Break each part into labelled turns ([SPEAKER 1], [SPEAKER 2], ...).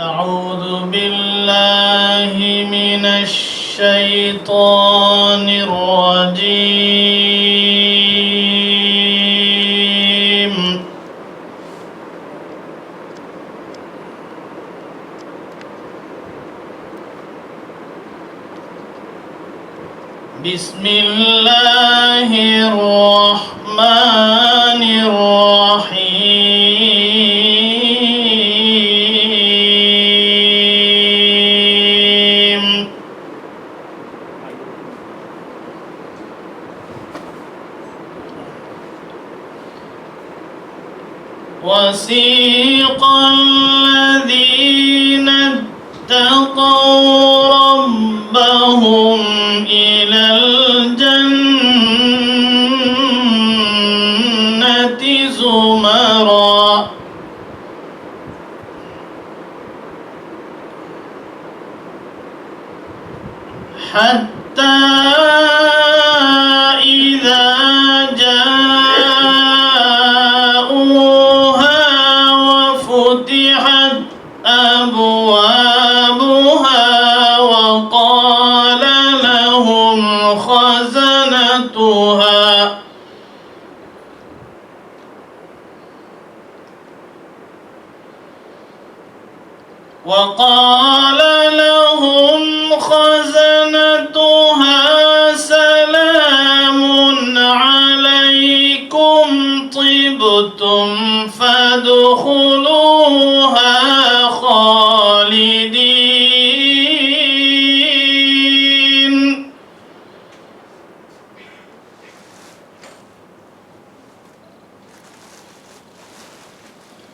[SPEAKER 1] أعوذ بالله من الشيطان الرجيم. بسم الله الرحمن الرحيم. وسيق الذين اتقوا ربهم إلى الجنة زمرا حتى إذا جاءوها وفتحت أبوابها وقال لهم خزنتها سلام عليكم طبتم فادخلوها خالدين.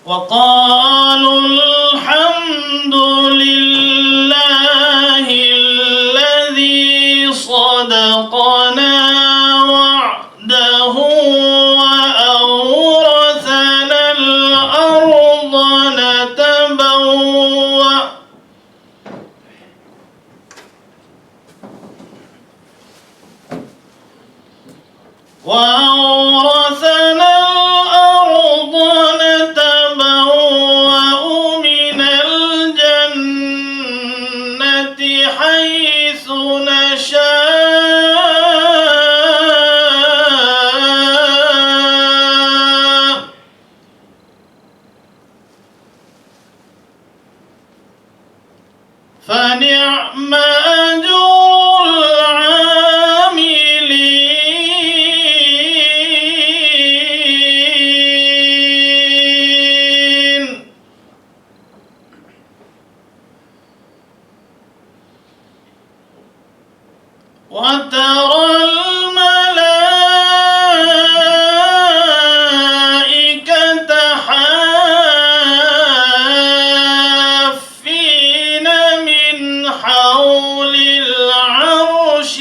[SPEAKER 1] وقالوا الحمد لله الذي صدقنا وعده وأورثنا الأرض نتبوأ من الجنة حيث نشاء فنعم أجر العاملين. وترى الملائكة حافين من حول العرش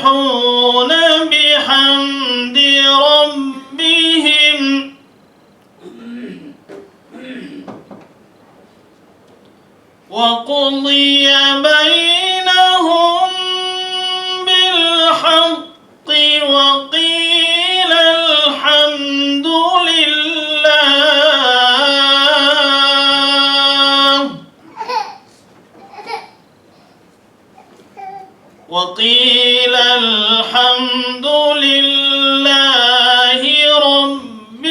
[SPEAKER 1] يسبحون بحمد ربهم وقضي بينهم بالحق وقيل الحمد لله رب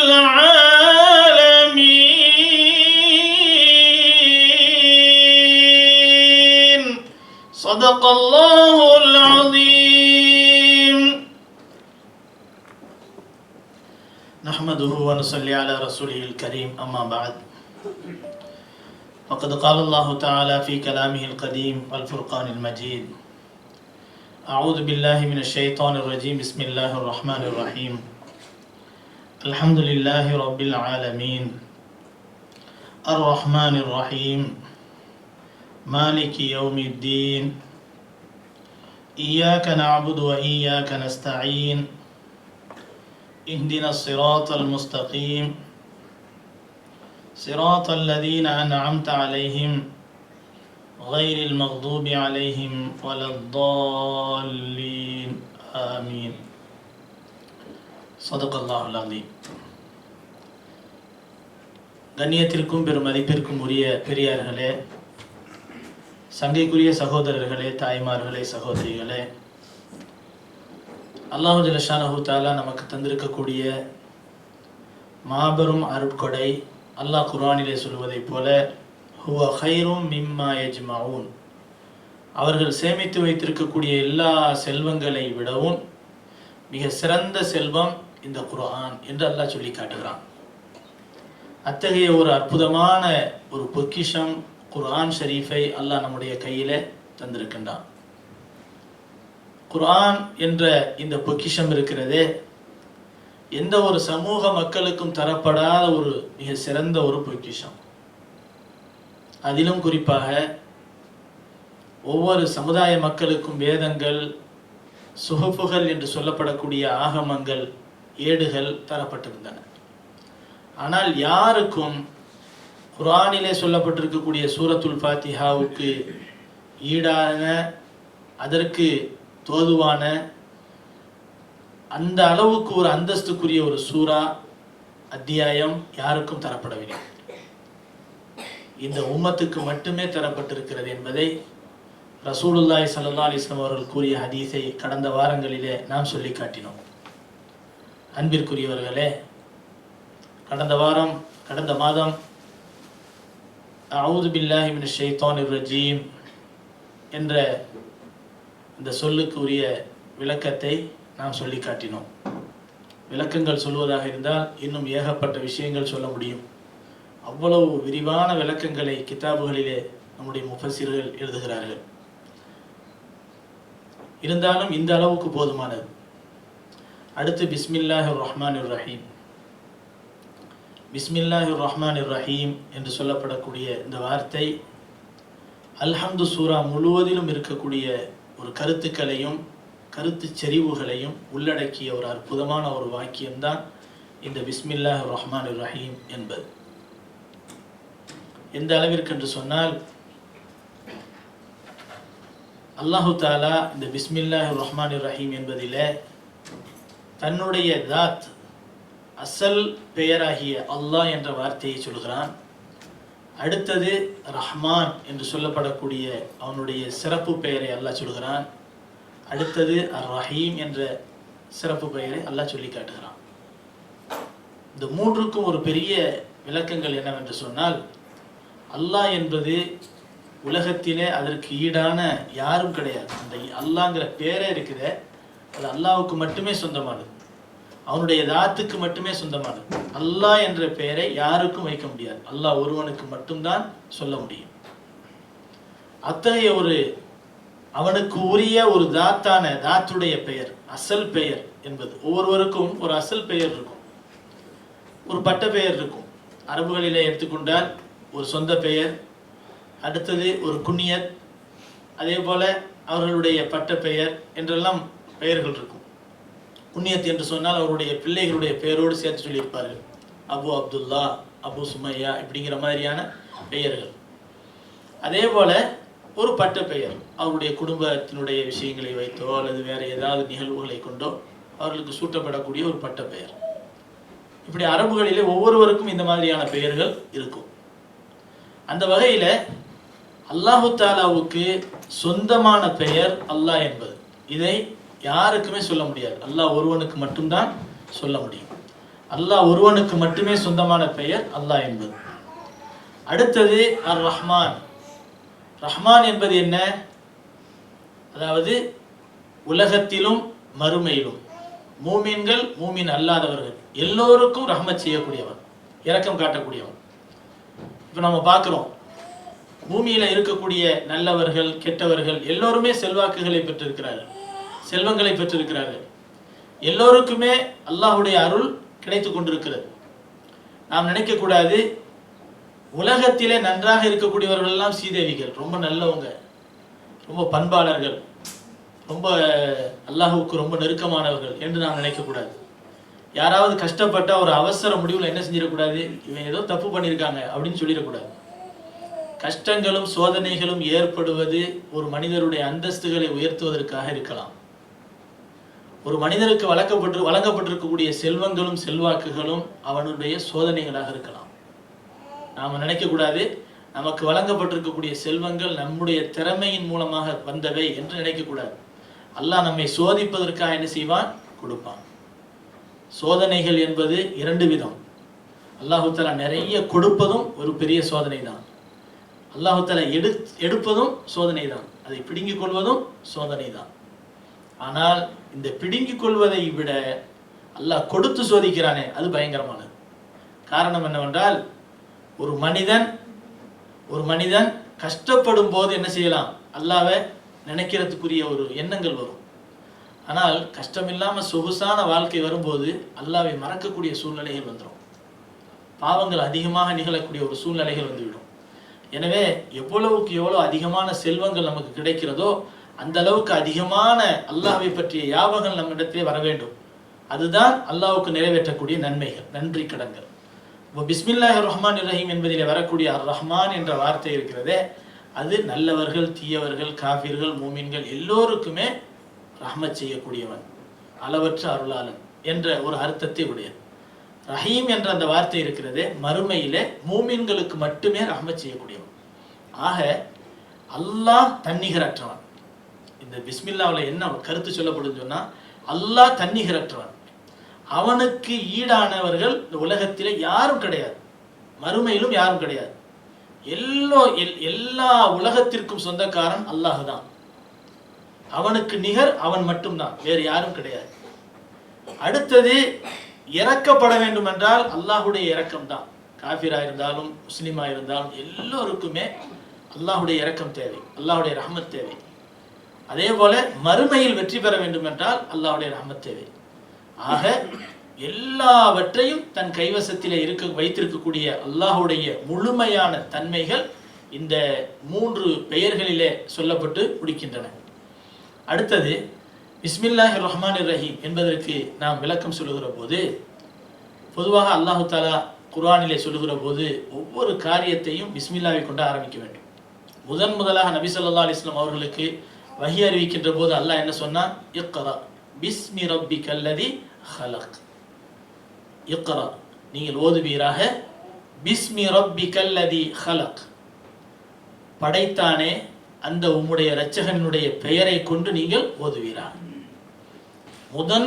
[SPEAKER 1] العالمين. صدق الله العظيم. نحمده ونصلي على رسوله الكريم. أما بعد، فقد قال الله تعالى في كلامه القديم والفرقان المجيد: أعوذ بالله من الشيطان الرجيم. بسم الله الرحمن الرحيم. الحمد لله رب العالمين الرحمن الرحيم مالك يوم الدين. إياك نعبد وإياك نستعين. اهدنا الصراط المستقيم صراط الذين أنعمت عليهم غير المغضوب عليهم ولا الضالين آمين صدق الله العظيم. கண்ணியத்திற்கும் பெருமதிப்பிற்கும் உரிய பெரியார்களே, சங்கைக்குரிய சகோதரர்களே, தாய்மார்களே, சகோதரிகளே, அல்லாஹு ஜல்ல ஷானஹு தஆலா நமக்கு தந்திருக்கக்கூடிய மாபெரும் அருட்கொடை. அல்லாஹ் குர்ஆனிலே சொல்வதைப் போல ஹுவ கைரும் மிம்மா யஜ்மஊன், அவர்கள் சேமித்து வைத்திருக்கக்கூடிய எல்லா செல்வங்களை விடவும் மிக சிறந்த செல்வம் இந்த குர்ஆன் என்று அல்லாஹ் சொல்லி காட்டுகிறான். அத்தகைய ஒரு அற்புதமான ஒரு பொக்கிஷம் குர்ஆன் ஷரீஃபை அல்லாஹ் நம்முடைய கையிலே தந்திருக்கின்றான். குர்ஆன் என்ற இந்த பொக்கிஷம் இருக்கிறதே, எந்த ஒரு சமூக மக்களுக்கும் தரப்படாத ஒரு மிக சிறந்த ஒரு பொக்கிஷம். அதிலும் குறிப்பாக ஒவ்வொரு சமுதாய மக்களுக்கும் வேதங்கள், சுஹுஃபுகள் என்று சொல்லப்படக்கூடிய ஆகமங்கள், ஏடுகள் தரப்பட்டிருந்தன. ஆனால் யாருக்கும் குர்ஆனிலே சொல்லப்பட்டிருக்கக்கூடிய சூரத்துல் ஃபாத்திஹாவுக்கு ஈடான, அதற்கு தோதுவான, அந்த அளவுக்கு ஒரு அந்தஸ்துக்குரிய ஒரு சூரா, அத்தியாயம் யாருக்கும் தரப்படவில்லை. இந்த உம்மத்துக்கு மட்டுமே தரப்பட்டிருக்கிறது என்பதை ரசூலுல்லாஹி ஸல்லல்லாஹு அலைஹி வஸல்லம் அவர்கள் கூறிய ஹதீஸை கடந்த வாரங்களிலே நாம் சொல்லி காட்டினோம். அன்பிற்குரியவர்களே, கடந்த மாதம் அஊது பில்லாஹி மினஷ் ஷைத்தானிர் ரஜீம் என்ற இந்த சொல்லுக்கு உரிய விளக்கத்தை நாம் சொல்லி காட்டினோம். விளக்கங்கள் சொல்வதாக இருந்தால் இன்னும் ஏகப்பட்ட விஷயங்கள் சொல்ல முடியும். அவ்வளவு விரிவான விளக்கங்களை கிதாபுகளிலே நம்முடைய முஃபஸ்ஸிர்கள் எழுதுகிறார்கள். இருந்தாலும் இந்த அளவுக்கு போதுமானது. அடுத்து பிஸ்மில்லாஹிர் ரஹ்மானிர் ரஹீம். பிஸ்மில்லாஹிர் ரஹ்மானிர் ரஹீம் என்று சொல்லப்படக்கூடிய இந்த வார்த்தை அல்ஹம்து சூரா முழுவதிலும் இருக்கக்கூடிய ஒரு கருத்துக்களையும் கருத்து செறிவுகளையும் உள்ளடக்கிய ஒரு அற்புதமான ஒரு வாக்கியம்தான் இந்த பிஸ்மில்லாஹிர் ரஹ்மானிர் ரஹீம் என்பது. எந்த அளவிற்கு என்று சொன்னால், அல்லாஹு தாலா இந்த பிஸ்மில்லாஹிர் ரஹ்மானிர் ரஹீம் என்பதிலே தன்னுடைய தாத், அசல் பெயராகிய அல்லாஹ் என்ற வார்த்தையை சொல்கிறான். அடுத்தது ரஹ்மான் என்று சொல்லப்படக்கூடிய அவனுடைய சிறப்பு பெயரை அல்லாஹ் சொல்கிறான். அடுத்தது அர் ரஹீம் என்ற சிறப்பு பெயரை அல்லாஹ் சொல்லி காட்டுகிறான். இந்த மூன்றுக்கும் ஒரு பெரிய விளக்கங்கள் என்னவென்று சொன்னால், அல்லாஹ் என்பது உலகத்திலே அதற்கு ஈடான யாரும் கிடையாது. அந்த அல்லாஹ்ங்கிற பேரே இருக்குதே, அது அல்லாஹ்வுக்கு மட்டுமே சொந்தமானது, அவனுடைய தாத்துக்கு மட்டுமே சொந்தமானது. அல்லாஹ் என்ற பெயரை யாருக்கும் வைக்க முடியாது, அல்லாஹ் ஒருவனுக்கு மட்டும்தான் சொல்ல முடியும். அத்தகைய ஒரு அவனுக்கு உரிய ஒரு தாத்துடைய பெயர், அசல் பெயர் என்பது ஒவ்வொருவருக்கும் ஒரு அசல் பெயர் இருக்கும், ஒரு பட்ட பெயர் இருக்கும். அரபுகளிலே எடுத்துக்கொண்டால் ஒரு சொந்த பெயர், அடுத்தது ஒரு குன்னியத், அதே போல அவர்களுடைய பட்ட பெயர் என்றெல்லாம் பெயர்கள் இருக்கும். குன்னியத் என்று சொன்னால் அவருடைய பிள்ளைகளுடைய பெயரோடு சேர்த்து சொல்லியிருப்பார்கள். அபு அப்துல்லா, அபு சுமையா இப்படிங்கிற மாதிரியான பெயர்கள். அதே போல ஒரு பட்ட பெயர் அவருடைய குடும்பத்தினுடைய விஷயங்களை வைத்தோ அல்லது வேற ஏதாவது நிகழ்வுகளை கொண்டோ அவர்களுக்கு சூட்டப்படக்கூடிய ஒரு பட்ட பெயர். இப்படி அரபுகளிலே ஒவ்வொருவருக்கும் இந்த மாதிரியான பெயர்கள் இருக்கும். அந்த வகையில அல்லாஹு தாலாவுக்கு சொந்தமான பெயர் அல்லாஹ் என்பது, இதை யாருக்குமே சொல்ல முடியாது, அல்லாஹ் ஒருவனுக்கு மட்டும்தான் சொல்ல முடியும். அல்லாஹ் ஒருவனுக்கு மட்டுமே சொந்தமான பெயர் அல்லாஹ் என்பது. அடுத்தது அர் ரஹ்மான். ரஹ்மான் என்பது என்ன? அதாவது உலகத்திலும் மறுமையிலும் மூமின்கள், மூமின் அல்லாதவர்கள் எல்லோருக்கும் ரஹ்மத் செய்யக்கூடியவன், இரக்கம் காட்டக்கூடியவன். இப்போ நம்ம பார்க்குறோம், பூமியில இருக்கக்கூடிய நல்லவர்கள் கெட்டவர்கள் எல்லோருமே செல்வாக்குகளை பெற்றிருக்கிறார்கள், செல்வங்களை பெற்றிருக்கிறார்கள். எல்லோருக்குமே அல்லாஹுடைய அருள் கிடைத்து கொண்டிருக்கிறது. நாம் நினைக்கக்கூடாது உலகத்திலே நன்றாக இருக்கக்கூடியவர்கள் எல்லாம் சீதேவிகள், ரொம்ப நல்லவங்க, ரொம்ப பண்பாளர்கள், ரொம்ப அல்லாஹுக்கு ரொம்ப நெருக்கமானவர்கள் என்று நாம் நினைக்கக்கூடாது. யாராவது கஷ்டப்பட்ட ஒரு அவசர முடிவில் என்ன செஞ்சிடக்கூடாது, இவன் ஏதோ தப்பு பண்ணியிருக்காங்க அப்படின்னு சொல்லிடக்கூடாது. கஷ்டங்களும் சோதனைகளும் ஏற்படுவது ஒரு மனிதருடைய அந்தஸ்துகளை உயர்த்துவதற்காக இருக்கலாம். ஒரு மனிதருக்கு வழங்கப்பட்டிருக்கக்கூடிய செல்வங்களும் செல்வாக்குகளும் அவனுடைய சோதனைகளாக இருக்கலாம். நாம் நினைக்கக்கூடாது நமக்கு வழங்கப்பட்டிருக்கக்கூடிய செல்வங்கள் நம்முடைய திறமையின் மூலமாக வந்தவை என்று நினைக்கக்கூடாது. அல்லாஹ் நம்மை சோதிப்பதற்காக என்ன செய்வான்? கொடுப்பான். சோதனைகள் என்பது இரண்டு விதம். அல்லாஹு தஆலா நிறைய கொடுப்பதும் ஒரு பெரிய சோதனை தான். அல்லாஹு தஆலா எடுப்பதும் சோதனை தான். அதை பிடுங்கிக் கொள்வதும் சோதனை தான். ஆனால் இந்த பிடுங்கிக் கொள்வதை விட அல்லாஹ் கொடுத்து சோதிக்கிறானே அது பயங்கரமானது. காரணம் என்னவென்றால் ஒரு மனிதன் கஷ்டப்படும் போது என்ன செய்யலாம்? அல்லாஹ்வை நினைக்கிறதுக்குரிய ஒரு எண்ணங்கள் வரும். ஆனால் கஷ்டமில்லாமல் சொகுசான வாழ்க்கை வரும்போது அல்லாஹ்வை மறக்கக்கூடிய சூழ்நிலைகள் வந்துடும். பாவங்கள் அதிகமாக நிகழக்கூடிய ஒரு சூழ்நிலைகள் வந்துவிடும். எனவே எவ்வளவுக்கு எவ்வளோ அதிகமான செல்வங்கள் நமக்கு கிடைக்கிறதோ அந்த அளவுக்கு அதிகமான அல்லாஹ்வை பற்றிய யாபகம் நம்மிடத்திலே வர வேண்டும். அதுதான் அல்லாஹ்வுக்கு நிறைவேற்றக்கூடிய நன்மைகள், நன்றி கடன்கள். இப்போ பிஸ்மில்லாஹிர் ரஹ்மானிர் ரஹீம் என்பதிலே வரக்கூடிய அர் ரஹ்மான் என்ற வார்த்தை இருக்கிறதே, அது நல்லவர்கள், தீயவர்கள், காஃபிர்கள், மூமின்கள் எல்லோருக்குமே ரஹ்மத் செய்யக்கூடியவன், அளவற்ற அருளாளன் என்ற ஒரு அர்த்தத்தை உடையது. ரஹீம் என்ற அந்த வார்த்தை இருக்கிறதே, மறுமையிலே மூமின்களுக்கு மட்டுமே ரஹ்மத் செய்யக்கூடியவன். ஆக அல்லாஹ் தன்னிகரற்றவன். இந்த பிஸ்மில்லாவில் என்ன கருத்து சொல்லப்படுதுன்னு சொன்னா, அல்லாஹ் தன்னிகரற்றவன். அவனுக்கு ஈடானவர்கள் இந்த உலகத்திலே யாரும் கிடையாது, மறுமையிலும் யாரும் கிடையாது. எல்லா உலகத்திற்கும் சொந்தக்காரன் அல்லாஹ் தான். அவனுக்கு நிகர் அவன் மட்டும்தான், வேறு யாரும் கிடையாது. அடுத்தது இறக்கப்பட வேண்டும் என்றால் அல்லாஹுடைய இரக்கம் தான். காஃபிரா இருந்தாலும் முஸ்லிமா இருந்தாலும் எல்லோருக்குமே அல்லாஹுடைய இரக்கம் தேவை, அல்லாஹுடைய ரஹ்மத் தேவை. அதே போல மறுமையில் வெற்றி பெற வேண்டும் என்றால் அல்லாஹுடைய ரஹ்மத் தேவை. ஆக எல்லாவற்றையும் தன் கைவசத்திலே வைத்திருக்கக்கூடிய அல்லாஹுடைய முழுமையான தன்மைகள் இந்த 3 பெயர்களிலே சொல்லப்பட்டு முடிக்கின்றன. அடுத்தது பிஸ்மில்லாஹிர் ரஹ்மானிர் ரஹீம் என்பதற்கு நாம் விளக்கம் சொல்லுகிற போது, பொதுவாக அல்லாஹு தஆலா குர்ஆனிலே சொல்லுகிற போது ஒவ்வொரு காரியத்தையும் பிஸ்மில்லாவை கொண்டு ஆரம்பிக்க வேண்டும். முதலாக நபி ஸல்லல்லாஹு அலைஹி வஸல்லம் அவர்களுக்கு வஹி அறிவிக்கின்ற போது அல்லாஹ் என்ன சொன்னான்? இக்ரா பிஸ்மி ரப்பிக்கல்லதி ஹலக். இக்ரா, நீங்கள் ஓதுவீராக, பிஸ்மி ரப்பிக்கல்லதி ஹலக், படைத்தானே அந்த உம்முடைய இரட்சகனுடைய பெயரை கொண்டு நீங்கள் ஓதுவீராக.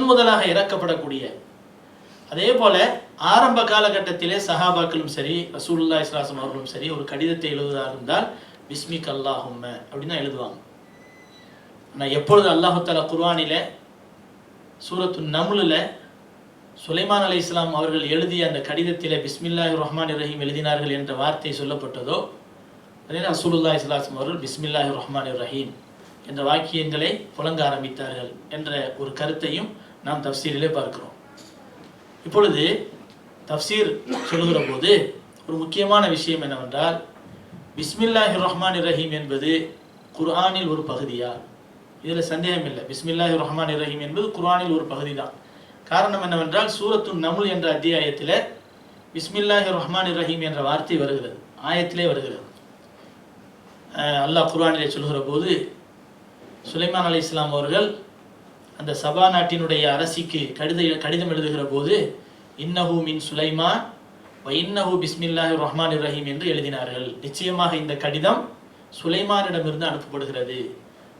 [SPEAKER 1] முதலாக இறக்கப்படக்கூடிய, அதே போல ஆரம்ப காலகட்டத்திலே சஹாபாக்களும் சரி ரசூலுல்லாஹி ஸல்லல்லாஹு அலைஹி வஸல்லம் அவர்களும் சரி ஒரு கடிதத்தை எழுதுவதாக இருந்தால் பிஸ்மிக் அல்லாஹும்ம அப்படின்னு தான் எழுதுவாங்க. ஆனால் எப்பொழுது அல்லாஹு தஆலா குர்ஆனிலே சூரத்து நம்லில் சுலைமான் அலைஹிஸ்ஸலாம் அவர்கள் எழுதிய அந்த கடிதத்திலே பிஸ்மில்லாஹிர் ரஹ்மானிர் ரஹீம் எழுதினார்கள் என்ற வார்த்தை சொல்லப்பட்டதோ, அதே ரசூலுல்லாஹி ஸல்லல்லாஹு அலைஹி வஸல்லம் அவர்கள் பிஸ்மில்லாஹிர் ரஹ்மானிர் ரஹீம் என்ற வாக்கியங்களை புழங்க ஆரம்பித்தார்கள் என்ற ஒரு கருத்தையும் நாம் தஃப்சீரிலே பார்க்கிறோம். இப்பொழுது தஃப்சீர் சொல்லுகிற போது ஒரு முக்கியமான விஷயம் என்னவென்றால், பிஸ்மில்லாஹிர் ரஹ்மானிர் ரஹீம் என்பது குர்ஆனில் ஒரு பகுதியா? இதில் சந்தேகம் இல்லை. பிஸ்மில்லாஹிர் ரஹ்மானிர் ரஹீம் என்பது குர்ஆனில் ஒரு பகுதி தான். காரணம் என்னவென்றால், சூரத்து நம்ல் என்ற அத்தியாயத்தில் பிஸ்மில்லாஹிர் ரஹ்மானிர் ரஹீம் என்ற வார்த்தை வருகிறது, ஆயத்திலே வருகிறது. அல்லாஹ் குர்ஆனிலே சொல்கிற போது, சுலைமான் அலைஹிஸ்ஸலாம் அவர்கள் அந்த சபா நாட்டினுடைய அரசிக்கு கடிதம் எழுதுகிற போது இன்னஹு மின் சுலைமான் வ இன்னஹு பிஸ்மில்லாஹிர் ரஹ்மானிர் ரஹீம் என்று எழுதினார்கள். நிச்சயமாக இந்த கடிதம் சுலைமானிடமிருந்து அனுப்பப்படுகிறது.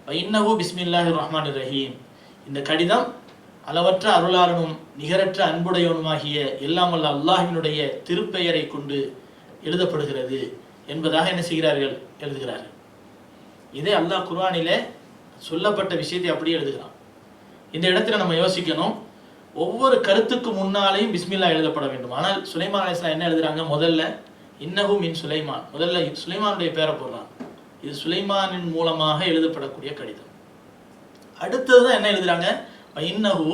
[SPEAKER 1] வ இன்னஹு பிஸ்மில்லாஹிர் ரஹ்மானிர் ரஹீம், இந்த கடிதம் அளவற்ற அருளாளனும் நிகரற்ற அன்புடையவனுமாகிய எல்லாம் வல்ல அல்லாஹ்வினுடைய திருப்பெயரை கொண்டு எழுதப்படுகிறது என்பதாக என்ன செய்கிறார்கள்? எழுதுகிறார்கள். இதே அல்லாஹ் குர்ஆனிலே சொல்லப்பட்ட விஷயத்தை அப்படியே எழுதுகிறான். இந்த இடத்துல நம்ம யோசிக்கணும், ஒவ்வொரு கருத்துக்கு முன்னாலேயும் பிஸ்மில்லா எழுதப்பட வேண்டும். ஆனால் சுலைமான் அலைஹிஸ்ஸலாம் என்ன எழுதுறாங்க? முதல்ல இன்னஹு மின் சுலைமான், முதல்ல சுலைமானுடைய பேரை போடுறாங்க. இது சுலைமானின் மூலமாக எழுதப்படக்கூடிய கடிதம். அடுத்ததுதான் என்ன எழுதுறாங்க? இன்னஹு,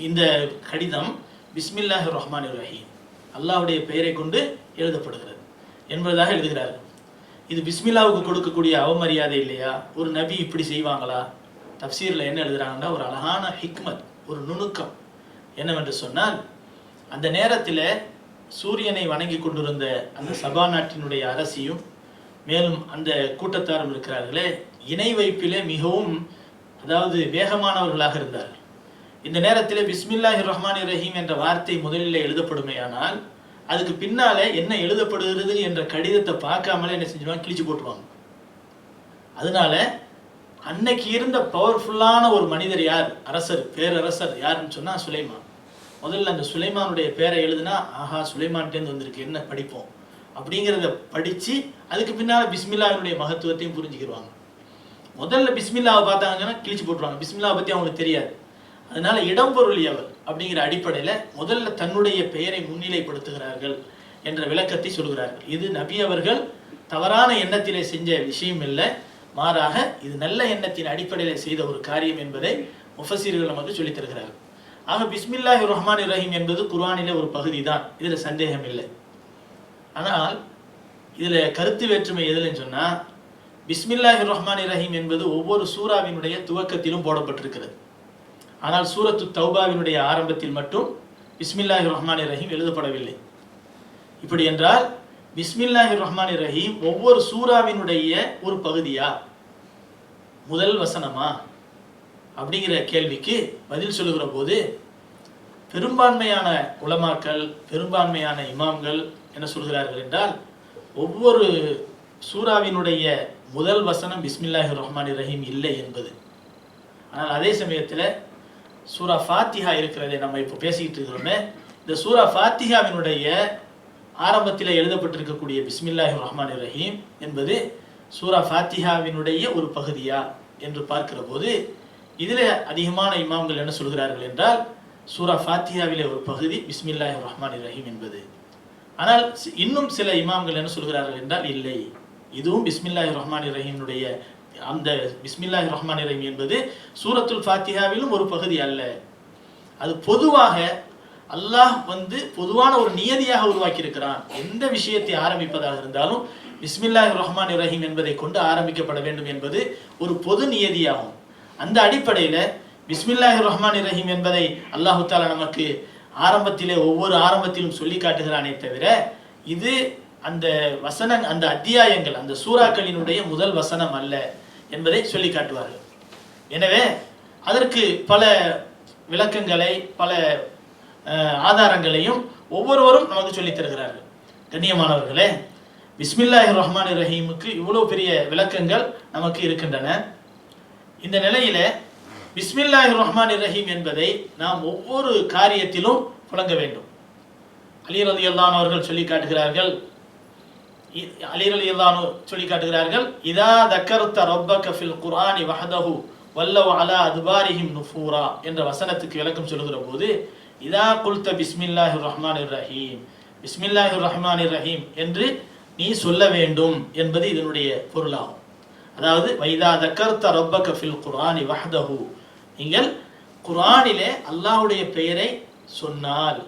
[SPEAKER 1] இந்த கடிதம் பிஸ்மில்லாஹிர் ரஹ்மானிர் ரஹீம், அல்லாஹ்வுடைய பெயரை கொண்டு எழுதப்படுகிறது என்பதாக எழுதுகிறார்கள். இது பிஸ்மில்லாவுக்கு கொடுக்கக்கூடிய அவமரியாதை இல்லையா? ஒரு நபி இப்படி செய்வாங்களா? தஃப்சீரில் என்ன எழுதுறாங்கன்னா, ஒரு அழகான ஹிக்மத், ஒரு நுணுக்கம் என்னவென்று சொன்னால், அந்த நேரத்தில் சூரியனை வணங்கி கொண்டிருந்த அந்த சபா நாட்டினுடைய அரசியும் மேலும் அந்த கூட்டத்தாரும் இருக்கிறார்களே இணை வைப்பிலே மிகவும் அதாவது வேகமானவர்களாக இருந்தார்கள். இந்த நேரத்தில் பிஸ்மில்லாஹிர் ரஹ்மானிர் ரஹீம் என்ற வார்த்தை முதலில் எழுதப்படுமையானால் அதுக்கு பின்னாலே என்ன எழுதப்படுகிறது என்ற கடிதத்தை பார்க்காமலே என்ன செஞ்சிருவாங்க, கிழிச்சு போட்டுருவாங்க. அதனால அன்னைக்கு இருந்த பவர்ஃபுல்லான ஒரு மனிதர் யார், அரசர், பேரரசர் யாருன்னு சொன்னா சுலைமான். முதல்ல அந்த சுலைமானுடைய பேரை எழுதுனா ஆஹா சுலைமான்ட்டேருந்து வந்திருக்கு, என்ன படிப்போம் அப்படிங்கிறத படிச்சு அதுக்கு பின்னால் பிஸ்மில்லாவினுடைய மகத்துவத்தையும் புரிஞ்சுக்கிடுவாங்க. முதல்ல பிஸ்மில்லாவை பார்த்தாங்கன்னா கிழிச்சு போட்டுருவாங்க, பிஸ்மில்லாவை பற்றி அவங்களுக்கு தெரியாது. அதனால இடம்பொருளியவர் அப்படிங்கிற அடிப்படையில் முதல்ல தன்னுடைய பெயரை முன்னிலைப்படுத்துகிறார்கள் என்ற விளக்கத்தை சொல்கிறார்கள். இது நபி அவர்கள் தவறான எண்ணத்திலே செஞ்ச விஷயம் இல்லை, மாறாக இது நல்ல எண்ணத்தின் அடிப்படையில் செய்த ஒரு காரியம் என்பதை முஃபஸீர்கள் நமக்கு சொல்லித் தருகிறார்கள். ஆக பிஸ்மில்லாஹிர் ரஹ்மானிர் ரஹீம் என்பது குர்ஆனிலே ஒரு பகுதி தான், இதில் சந்தேகம் இல்லை. ஆனால் இதில் கருத்து வேற்றுமை எதுலன்னு சொன்னால் பிஸ்மில்லாஹிர் ரஹ்மானிர் ரஹீம் என்பது ஒவ்வொரு சூறாவினுடைய துவக்கத்திலும் போடப்பட்டிருக்கிறது. ஆனால் சூரத்து தௌபாவினுடைய ஆரம்பத்தில் மட்டும் பிஸ்மில்லாஹிர் ரஹ்மானிர் ரஹீம் எழுதப்படவில்லை. இப்படி என்றால் பிஸ்மில்லாஹிர் ரஹ்மானிர் ரஹீம் ஒவ்வொரு சூறாவினுடைய ஒரு பகுதியா, முதல் வசனமா அப்படிங்கிற கேள்விக்கு பதில் சொல்லுகிற போது பெரும்பான்மையான உலமாக்கள், பெரும்பான்மையான இமாம்கள் என்ன சொல்கிறார்கள் என்றால் ஒவ்வொரு சூறாவினுடைய முதல் வசனம் பிஸ்மில்லாஹிர் ரஹ்மானிர் ரஹீம் இல்லை என்பது. ஆனால் அதே சமயத்தில் சூரா ஃபாத்திஹா இருக்கிறதை நம்ம இப்போ பேசிக்கிட்டு இருக்கிறோமே, இந்த சூரா ஃபாத்திஹாவினுடைய ஆரம்பத்தில் எழுதப்பட்டிருக்கக்கூடிய பிஸ்மில்லாஹிர் ரஹ்மானிர் ரஹீம் என்பது சூரா ஃபாத்திஹாவினுடைய ஒரு பகுதியா என்று பார்க்கிற போது இதில் அதிகமான இமாம்கள் என்ன சொல்கிறார்கள் என்றால் சூரா ஃபாத்திஹாவிலே ஒரு பகுதி பிஸ்மில்லாஹிர் ரஹ்மானிர் ரஹீம் என்பது. ஆனால் இன்னும் சில இமாம்கள் என்ன சொல்கிறார்கள் என்றால் இல்லை, இதுவும் பிஸ்மில்லாஹிர் ரஹ்மானிர் ரஹீமுடைய அந்த பிஸ்மில்லாஹிர் ரஹ்மானிர் ரஹீம் என்பது சூரத்துல் ஃபாத்திஹாவிலும் ஒரு பகுதி அல்ல. அது பொதுவாக அல்லாஹ் பொதுவான ஒரு நியதியாக உருவாக்கி இருக்கிறான். எந்த விஷயத்தை ஆரம்பிப்பதாக இருந்தாலும் பிஸ்மில்லாஹிர் ரஹ்மானிர் ரஹீம் என்பதை கொண்டு ஆரம்பிக்கப்பட வேண்டும் என்பது ஒரு பொது நியதியாகும். அந்த அடிப்படையில் பிஸ்மில்லாஹிர் ரஹ்மானிர் ரஹீம் என்பதை அல்லாஹு தஆலா நமக்கு ஆரம்பத்திலே ஒவ்வொரு ஆரம்பத்திலும் சொல்லி காட்டுகிறானே தவிர இது அந்த அந்த அத்தியாயங்கள், அந்த சூறாக்களினுடைய முதல் வசனம் அல்ல என்பதை சொல்லி காட்டுவார்கள். எனவே அதற்கு பல விளக்கங்களை, பல ஆதாரங்களையும் ஒவ்வொருவரும் நமக்கு சொல்லித் தருகிறார்கள். கண்ணியமானவர்களே, பிஸ்மில்லாஹிர் ரஹ்மானிர் ரஹீமுக்கு இவ்வளவு பெரிய விளக்கங்கள் நமக்கு இருக்கின்றன. இந்த நிலையில பிஸ்மில்லாஹிர் ரஹ்மானிர் ரஹீம் என்பதை நாம் ஒவ்வொரு காரியத்திலும் புழங்க வேண்டும். அலி ரலியல்லாஹு அன்ஹு அவர்கள் சொல்லி காட்டுகிறார்கள், இதா தக்கர்த ரப்பக ஃபில் குர்ஆனி வஹதஹு வல்லவ் அலா அத்பாரிஹிம் நுஃபூரா என்ற வசனத்துக்கு விளக்கம் சொல்லுகிற போது இதா குல்த பிஸ்மில்லாஹிர் ரஹ்மானிர் ரஹீம், பிஸ்மில்லாஹிர் ரஹ்மானிர் ரஹீம் என்று நீ சொல்ல வேண்டும் என்பது இதனுடைய பொருளாகும். அதாவது வைதா தக்கர்த ரப்பக ஃபில் குர்ஆனி வஹதஹு, நீங்கள் குர்ஆனிலே அல்லாஹ்வுடைய பெயரை சொன்னால்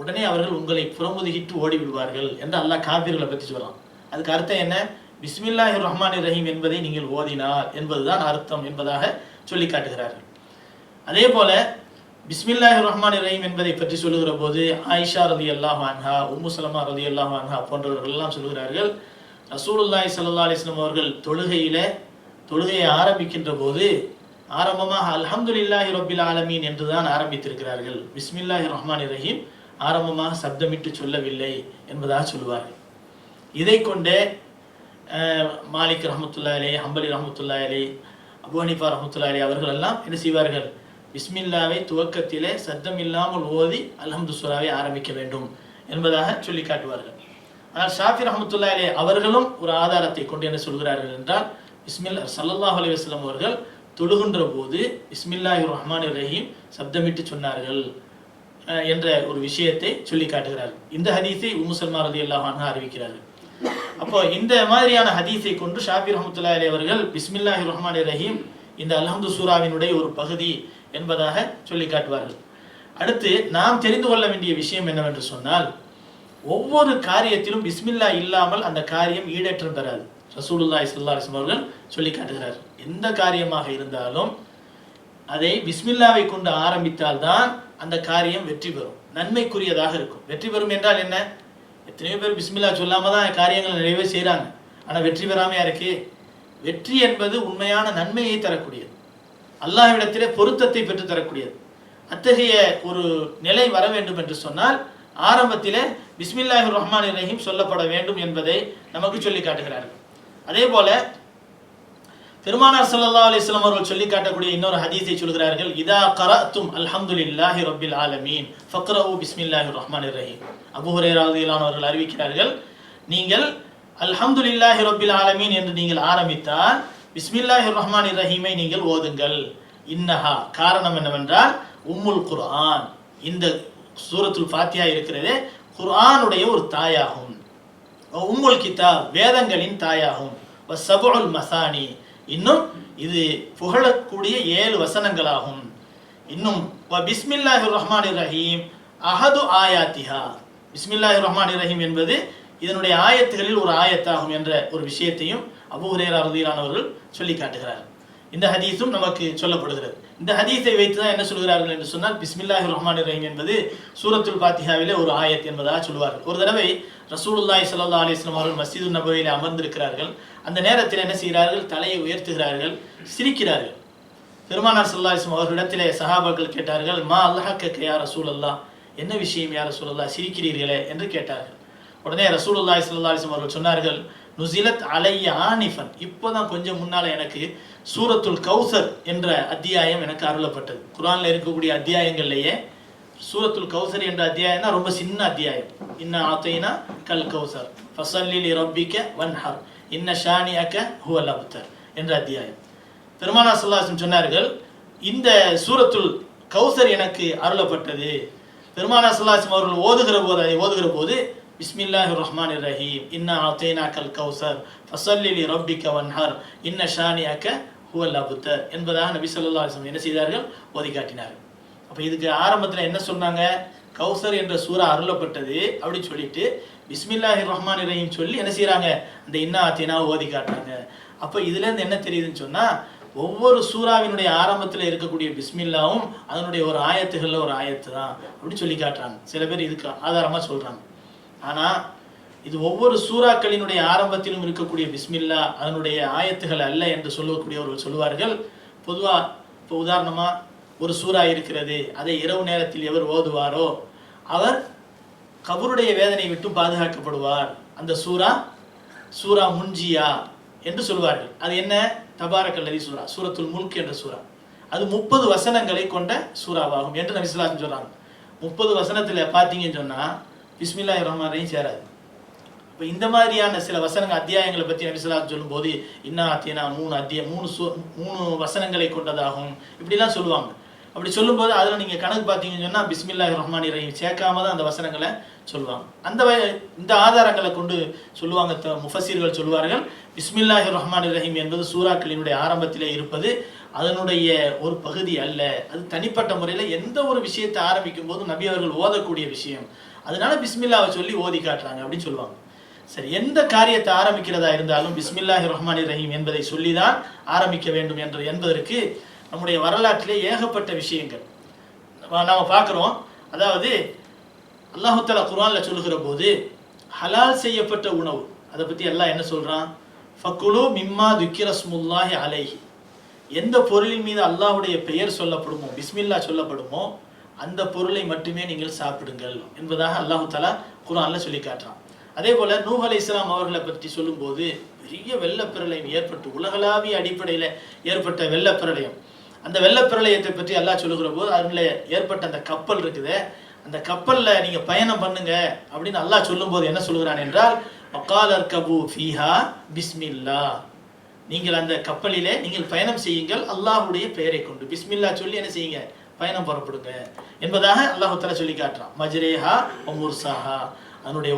[SPEAKER 1] உடனே அவர்கள் உங்களை புறமுதுகிட்டு ஓடி விடுவார்கள் என்று அல்லாஹ் காபிர்களை பற்றி சொல்றான். அதுக்கு அர்த்தம் என்ன? பிஸ்மில்லாஹிர் ரஹ்மானிர் ரஹீம் என்பதை நீங்கள் ஓதினார் என்பதுதான் அர்த்தம் என்பதாக சொல்லி காட்டுகிறார்கள். அதே போல பிஸ்மில்லாஹிர் ரஹ்மானிர் ரஹீம் என்பதை பற்றி சொல்லுகிற போது ஆயிஷா ரலியல்லாஹு அன்ஹா, உம்மு சலமா ரலியல்லாஹு அன்ஹா போன்றவர்கள் எல்லாம் சொல்கிறார்கள், ரசூலுல்லாஹி ஸல்லல்லாஹு அலைஹி வஸல்லம் அவர்கள் தொழுகையை ஆரம்பிக்கின்ற போது ஆரம்பமாக அல்ஹம்துலில்லாஹி ரப்பில் ஆலமீன் என்றுதான் ஆரம்பித்திருக்கிறார்கள். பிஸ்மில்லாஹிர் ரஹ்மானிர் ரஹீம் ஆரம்பமாக சப்தமிட்டு சொல்லவில்லை என்பதாக சொல்லுவார்கள். இதை கொண்டே மாலிக் ரஹ்மத்துல்லாஹி அலைஹி, ஹம்பலி ரஹ்மத்துல்லாஹி அலைஹி, அபூ ஹனீஃபா ரஹ்மத்துல்லாஹி அலைஹி அவர்கள் எல்லாம் என்ன செய்வார்கள்? பிஸ்மில்லாவை துவக்கத்திலே சத்தம் இல்லாமல் ஓதி அல்ஹம்து சூராவை ஆரம்பிக்க வேண்டும் என்பதாக சொல்லி காட்டுவார்கள். ஆனால் ஷாஃபி ரஹ்மத்துல்லாஹி அலைஹி அவர்களும் ஒரு ஆதாரத்தை கொண்டு என்ன சொல்கிறார்கள் என்றால் ஸல்லல்லாஹு அலைஹி வஸல்லம் அவர்கள் தொழுகின்ற போது பிஸ்மில்லாஹிர் ரஹ்மானிர் ரஹீம் சப்தமிட்டு சொன்னார்கள் என்ற ஒரு விஷயத்தை சொல்லி காட்டுகிறார்கள். இந்த ஹதீஸை உம்மு சல்மா ரலியல்லாஹு அன்ஹா அறிவிக்கிறார்கள். அப்போ இந்த மாதிரியான ஹதீஸை கொண்டு ஷாஃபி ரஹ்மத்துல்லாஹி அலைஹி அவர்கள் பிஸ்மில்லாஹிர் ரஹ்மானிர் ரஹீம் இந்த அல்ஹம்து சூராவினுடைய ஒரு பகுதி என்பதாக சொல்லி காட்டுவார்கள். அடுத்து நாம் தெரிந்து கொள்ள வேண்டிய விஷயம் என்னவென்று சொன்னால் ஒவ்வொரு காரியத்திலும் பிஸ்மில்லா இல்லாமல் அந்த காரியம் ஈடேற்றம் பெறாது. ரசூலுல்லாஹி ஸல்லல்லாஹு அலைஹி வஸல்லம் அவர்கள் சொல்லி காட்டுகிறார், எந்த காரியமாக இருந்தாலும் அதை பிஸ்மில்லாவை கொண்டு ஆரம்பித்தால்தான் அந்த காரியம் வெற்றி பெறும், நன்மைக்குரியதாக இருக்கும். வெற்றி பெறும் என்றால் என்ன? எத்தனையோ பேர் பிஸ்மில்லா சொல்லாம தான் காரியங்களை நிறைவே செய்கிறாங்க. ஆனால் வெற்றி பெறாமையா இருக்கு. வெற்றி என்பது உண்மையான நன்மையை தரக்கூடியது, அல்லாஹ்விடத்திலே பொருத்தத்தை பெற்று தரக்கூடியது. அத்தகைய ஒரு நிலை வர வேண்டும் என்று சொன்னால் ஆரம்பத்திலே பிஸ்மில்லாஹிர் ரஹ்மானிர் ரஹீம் சொல்லப்பட வேண்டும் என்பதை நமக்கு சொல்லி காட்டுகிறார்கள். அதே போல பெருமானார் ஸல்லல்லாஹு அலைஹி வஸல்லம் அவர்கள் சொல்லி காட்டக்கூடிய இன்னொரு ஹதீஸை சொல்கிறார்கள், இதா கரஅத்தும் அல்ஹம்துலில்லாஹி ரப்பில் ஆலமீன் ஃபக்ரஉ பிஸ்மில்லாஹிர் ரஹ்மானிர் ரஹீம். அபூ ஹுரைரா ரலியல்லாஹு அன்ஹு அவர்கள் அறிவிக்கிறார்கள், நீங்கள் அல்ஹம்துலில்லாஹி ரப்பில் ஆலமீன் என்று நீங்கள் ஆரம்பித்தால் பிஸ்மில்லாஹிர் ரஹ்மானிர் ரஹீமை நீங்கள் ஓதுங்கள். இன்னஹா, காரணம் என்னவென்றால் உம்முல் குர்ஆன், இந்த சூரத்துல் ஃபாத்திஹா இருக்கிறதே குர்ஆனுடைய ஒரு தாயாகும். உம்முல் கிதாப், வேதங்களின் தாயாகும். வஸபுல் மசானி, இன்னும் இது புகழக்கூடிய 7 வசனங்களாகும். இன்னும் பிஸ்மில்லாஹிர் ரஹ்மானிர் ரஹீம் அஹது ஆயாத்திஹா, பிஸ்மில்லாஹிர் ரஹ்மானிர் ரஹீம் என்பது இதனுடைய ஆயத்துகளில் ஒரு ஆயத்தாகும் என்ற ஒரு விஷயத்தையும் அபூ ஹுரைரா ரலியல்லாஹு அன்ஹு அவர்கள் சொல்லி காட்டுகிறார்கள். இந்த ஹதீஸும் நமக்கு சொல்லப்படுகிறது. இந்த ஹதீஸை வைத்து தான் என்ன சொல்கிறார்கள் என்று சொன்னால், பிஸ்மில்லாஹிர் ரஹ்மானிர் ரஹீம் என்பது சூரத்துல் ஃபாத்திஹாவிலே ஒரு ஆயத் என்பதாக சொல்வார்கள். ஒரு தடவை ரசூலுல்லாஹி ஸல்லல்லாஹு அலைஹி வஸல்லம் அவர்கள் மஸ்ஜிது நபவியிலே அமர்ந்திருக்கிறார்கள். அந்த நேரத்தில் என்ன செய்கிறார்கள், தலையை உயர்த்துகிறார்கள், சிரிக்கிறார்கள். பெருமானார் ஸல்லல்லாஹு அலைஹி வஸல்லம் அவர்களிடத்திலே சஹாபாக்கள் கேட்டார்கள், மா அல்லஹக்க யா ரசூலல்லாஹ், என்ன விஷயம் யா ரசூலல்லாஹ் சிரிக்கிறீர்களே என்று கேட்டார்கள். உடனே ரசூலுல்லாஹி ஸல்லல்லாஹு அலைஹி வஸல்லம் அவர்கள் சொன்னார்கள், நுஸிலத் அலைய ஆனிஃபன், இப்போதான் கொஞ்சம் முன்னால் எனக்கு சூரத்துல் கௌசர் என்ற அத்தியாயம் எனக்கு அருளப்பட்டது. குர்ஆனில் இருக்கக்கூடிய அத்தியாயங்கள்லேயே சூரத்துல் கௌசர் என்ற அத்தியாயம் தான் ரொம்ப சின்ன அத்தியாயம். இன்னா ஆத்தைனா கல் கௌசர் ஃபஸல்லி லிரப்பிக வன்ஹர் இன்ன ஷானிஅக ஹுவல் அப்தர் என்ற அத்தியாயம். பெருமானார் ஸல்லல்லாஹு அலைஹி வஸல்லம் சொன்னார்கள், இந்த சூரத்துல் கௌசர் எனக்கு அருளப்பட்டது. பெருமானார் ஸல்லல்லாஹு அலைஹி வஸல்லம் அவர்கள் ஓதுகிற போது பிஸ்மில்லாஹிர் ரஹ்மானிர் ரஹீம் இன்னா ஆத்தைனாக்கல் கௌசர் ஃபஸல்லி லிரப்பிக வன்ஹர் இன்ன ஷானிஅக ஹுவல் அப்தர் என்பதாக நபி ஸல்லல்லாஹு அலைஹி வஸல்லம் என்ன செய்தார்கள், ஓதி காட்டினார்கள். அப்போ இதுக்கு ஆரம்பத்தில் என்ன சொன்னாங்க, கௌசர் என்ற சூரா அருளப்பட்டது அப்படின்னு சொல்லிட்டு பிஸ்மில்லாஹிர் ரஹ்மானிர் ரஹீம் சொல்லி என்ன செய்கிறாங்க, அந்த இன்னா ஆத்தைனா ஓதி காட்டுறாங்க. அப்போ இதுலேருந்து என்ன தெரியுதுன்னு சொன்னால், ஒவ்வொரு சூறாவினுடைய ஆரம்பத்தில் இருக்கக்கூடிய பிஸ்மில்லாவும் அதனுடைய ஒரு ஆயத்துகளில் ஒரு ஆயத்து தான் அப்படின்னு சொல்லி காட்டுறாங்க. சில பேர் இதுக்கு ஆதாரமாக சொல்கிறாங்க. ஆனால் இது ஒவ்வொரு சூறாக்களினுடைய ஆரம்பத்திலும் இருக்கக்கூடிய பிஸ்மில்லா அதனுடைய ஆயத்துகள் அல்ல என்று சொல்லக்கூடியவர்கள் சொல்லுவார்கள். பொதுவாக இப்போ உதாரணமாக ஒரு சூறா இருக்கிறது, அதை இரவு நேரத்தில் எவர் ஓதுவாரோ அவர் கபருடைய வேதனை விட்டு பாதுகாக்கப்படுவார். அந்த சூரா முன்ஜியா என்று சொல்வார்கள். அது என்ன, தபாரக்கல்லதி சூரா, சூரத்துல் முல்க் என்ற சூரா. அது 30 வசனங்களை கொண்ட சூறாவாகும் என்று நபி ஸல்லல்லாஹு அலைஹி வஸல்லம் சொல்கிறாங்க. 30 வசனத்தில் பார்த்தீங்கன்னு சொன்னால் பிஸ்மில்லாஹிர் ரஹ்மானிர் ரஹீம் சேராது. இப்போ இந்த மாதிரியான சில வசனங்கள் அத்தியாயங்களை பற்றி நபி ஸல்லல்லாஹு அலைஹி வஸல்லம் சொல்லும்போது இன்னா ஆத்தினா 3 வசனங்களை கொண்டதாகும் இப்படிலாம் சொல்லுவாங்க. அப்படி சொல்லும்போது அதில் நீங்கள் கணக்கு பார்த்தீங்கன்னு சொன்னால் பிஸ்மில்லாஹிர் ரஹ்மானிர் ரஹீம் சேர்க்காம தான் அந்த வசனங்களை சொல்லுவாங்க. இந்த ஆதாரங்களை கொண்டு சொல்லுவாங்க. முஃபஸீர்கள் சொல்வார்கள், பிஸ்மில்லாஹிர் ரஹ்மானிர் ரஹீம் என்பது சூறாக்களினுடைய ஆரம்பத்திலே இருப்பது அதனுடைய ஒரு பகுதி அல்ல. அது தனிப்பட்ட முறையில் எந்த ஒரு விஷயத்தை ஆரம்பிக்கும் போது நபி அவர்கள் ஓதக்கூடிய விஷயம், அதனால பிஸ்மில்லாவை சொல்லி ஓதி காட்டுறாங்க அப்படின்னு சொல்லுவாங்க. சரி, எந்த காரியத்தை ஆரம்பிக்கிறதா இருந்தாலும் பிஸ்மில்லாஹிர் ரஹ்மானிர் ரஹீம் என்பதை சொல்லி தான் ஆரம்பிக்க வேண்டும் என்பதற்கு நம்முடைய வரலாற்றிலே ஏகப்பட்ட விஷயங்கள் நாம் பார்க்குறோம். அதாவது அல்லாஹ் தஆலா குர்ஆனில் சொல்லுகிற போது ஹலால் செய்யப்பட்ட உணவு அதை பற்றி எல்லாம் என்ன சொல்கிறான், ஃபக்குலு மிம்மா துக்கிரஸ்முல்லாஹி அலைஹி, எந்த பொருளின் மீது அல்லாஹ்வுடைய பெயர் சொல்லப்படுமோ, பிஸ்மில்லா சொல்லப்படுமோ அந்த பொருளை மட்டுமே நீங்கள் சாப்பிடுங்கள் என்பதாக அல்லாஹ் தஆலா குர்ஆனில் சொல்லி காட்டுறான். அதே போல் நூஹ் அலைஹிஸ்ஸலாம் அவர்களை பற்றி சொல்லும்போது பெரிய வெள்ளப்பிரளயம் ஏற்பட்டு உலகளாவிய அடிப்படையில் ஏற்பட்ட வெள்ளப்பிரளயம், அந்த வெள்ளப்பிரளயத்தை பற்றி அல்லாஹ் சொல்லுகிற போது அதில் ஏற்பட்ட அந்த கப்பல் இருக்குது, அந்த கப்பலில் நீங்கள் பயணம் பண்ணுங்க அப்படின்னு அல்லாஹ் சொல்லும்போது என்ன சொல்கிறான் என்றால், வகாலர் கபு ஃபீஹா பிஸ்மில்லா, நீங்கள் அந்த கப்பலிலே நீங்கள் பயணம் செய்யுங்கள் அல்லாஹ்வுடைய பெயரை கொண்டு, பிஸ்மில்லா சொல்லி என்ன செய்யுங்க, பயணம் புறப்படுங்க என்பதாக அல்லாஹ் தஆலா சொல்லி காட்டுறான். மஜ்ரேஹா வ முர்சாஹா, அதனுடைய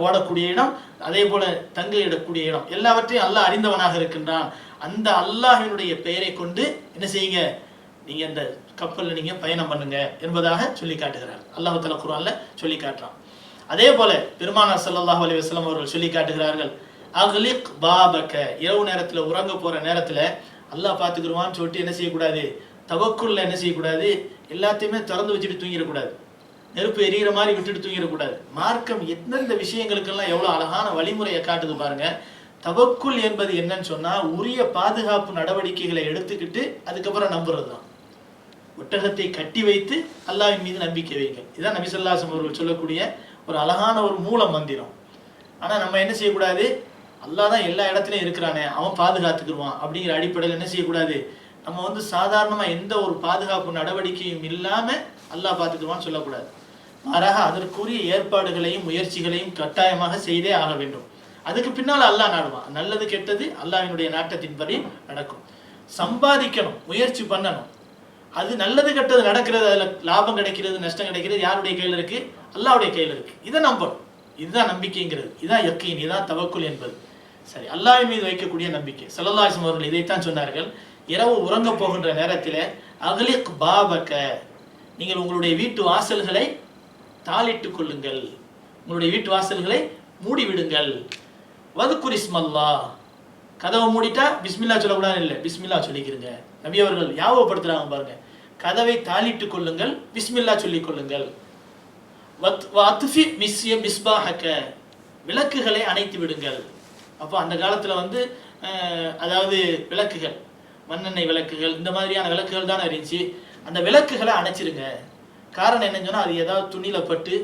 [SPEAKER 1] ஓடக்கூடிய இடம், அதே போல தங்கிடக்கூடிய இடம், எல்லாவற்றையும் அல்லாஹ் அறிந்தவனாக இருக்கின்றான். அந்த அல்லாஹ்வினுடைய பெயரை கொண்டு என்ன செய்யுங்க, நீங்க அந்த கப்பலில் நீங்க பயணம் பண்ணுங்க என்பதாக சொல்லி காட்டுகிறார். அல்லாஹ் தஆலா குர்ஆன்ல சொல்லி காட்டுறான். அதே போல பெருமானார் ஸல்லல்லாஹு அலைஹி வஸல்லம் அவர்கள் சொல்லி காட்டுகிறார்கள், அக்லிக் பாபக, இரவு நேரத்தில் உறங்க போற நேரத்தில் அல்லாஹ் பார்த்துக்கிடுவான்னு சொல்லிட்டு என்ன செய்யக்கூடாது, தவக்குல்ல என்ன செய்யக்கூடாது, எல்லாத்தையுமே திறந்து வச்சுட்டு தூங்கிடக்கூடாது, நெருப்பு எரிகிற மாதிரி விட்டுட்டு தூங்கிடக்கூடாது. மார்க்கம் எந்தெந்த விஷயங்களுக்கெல்லாம் எவ்வளோ அழகான வழிமுறையை காட்டுது பாருங்க. தவக்குல் என்பது என்னன்னு சொன்னா உரிய பாதுகாப்பு நடவடிக்கைகளை எடுத்துக்கிட்டு அதுக்கப்புறம் நம்புறது தான். ஒட்டகத்தை கட்டி வைத்து அல்லாஹ்வின் மீது நம்பிக்கை வைங்க. இதுதான் நபி ஸல்லல்லாஹு அலைஹி வஸல்லம் அவர்கள் சொல்லக்கூடிய ஒரு அழகான ஒரு மூல மந்திரம். ஆனா நம்ம என்ன செய்யக்கூடாது, அல்லாஹ் தான் எல்லா இடத்துலையும் இருக்கிறானே, அவன் பாதுகாத்துக்குருவான் அப்படிங்கிற அடிப்படையில் என்ன செய்யக்கூடாது, நம்ம வந்து சாதாரணமாக எந்த ஒரு பாதுகாப்பு நடவடிக்கையும் இல்லாமல் அல்லாஹ் பார்த்துக்குவான்னு சொல்லக்கூடாது. மாறாக அதற்குரிய ஏற்பாடுகளையும் முயற்சிகளையும் கட்டாயமாக செய்தே ஆக வேண்டும். அதுக்கு பின்னால் அல்லாஹ் நாடுவான். நல்லது கெட்டது அல்லாஹ்வினுடைய நாட்டத்தின்படி நடக்கும். சம்பாதிக்கணும், முயற்சி பண்ணணும். அது நல்லது கெட்டது நடக்கிறது, அதில் லாபம் கிடைக்கிறது நஷ்டம் கிடைக்கிறது யாருடைய கையில் இருக்கு, அல்லாஹ்வுடைய கையில் இருக்கு. இதை நம்பணும். இதுதான் நம்பிக்கைங்கிறது, இதான் யக்கீன், இதான் தவக்குல் என்பது. சரி, அல்லாஹ்வின் மீது வைக்கக்கூடிய நம்பிக்கை. ஸல்லல்லாஹு அலைஹி வஸல்லம் அவர்கள் இதைத்தான் சொன்னார்கள். இரவு உறங்க போகின்ற நேரத்தில் அக்லிக் பாபக, நீங்கள் உங்களுடைய வீட்டு வாசல்களை தாளிட்டுக் கொள்ளுங்கள், உங்களுடைய வீட்டு வாசல்களை மூடிவிடுங்கள். வதுக்குர் இஸ்மல்லாஹ், கதவை மூடிட்டா பிஸ்மில்லா சொல்லக்கூடாது, இல்லை பிஸ்மில்லா சொல்லிக்கிறங்க. நபி அவர்கள் ஞாபகப்படுத்துறாங்க பாருங்க, கதவை தாளிட்டுக் கொள்ளுங்கள், பிஸ்மில்லா சொல்லிக் கொள்ளுங்கள். விளக்குகளை அணைத்து விடுங்கள். அப்போ அந்த காலத்தில் வந்து அதாவது விளக்குகள், மண்ணெண்ணெய் விளக்குகள், இந்த மாதிரியான விளக்குகள் தானே இருந்துச்சு. அந்த விளக்குகளை அணைச்சிருங்க. காரணம் என்னன்னு சொன்னால், அது ஏதாவது துணியில் பட்டு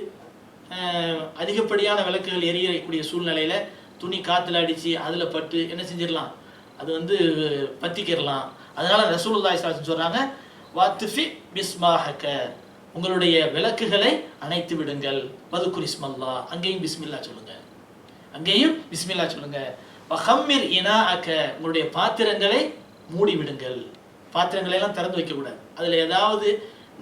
[SPEAKER 1] அதிகப்படியான விளக்குகள் எரியக்கூடிய சூழ்நிலையில் துணி காற்றுல அடித்து அதில் பட்டு என்ன செஞ்சிடலாம், அது வந்து பற்றிக்கிடலாம். அதனால ரசூலுல்லாஹி ஸல்லல்லாஹு அலைஹி வஸல்லம் சொல்கிறாங்க, வாத்துஃபி பிஸ்மாஹக, உங்களுடைய விளக்குகளை அணைத்து விடுங்கள். வதுக்குர் இஸ்மல்லாஹ், அங்கேயும் பிஸ்மில்லா சொல்லுங்க, அங்கேயும் பிஸ்மில்லா சொல்லுங்க. வஹம்மிர் இனாஅக, உங்களுடைய பாத்திரங்களை மூடி விடுங்கள். பாத்திரங்களை எல்லாம் திறந்து வைக்கக்கூடாது. அதில் ஏதாவது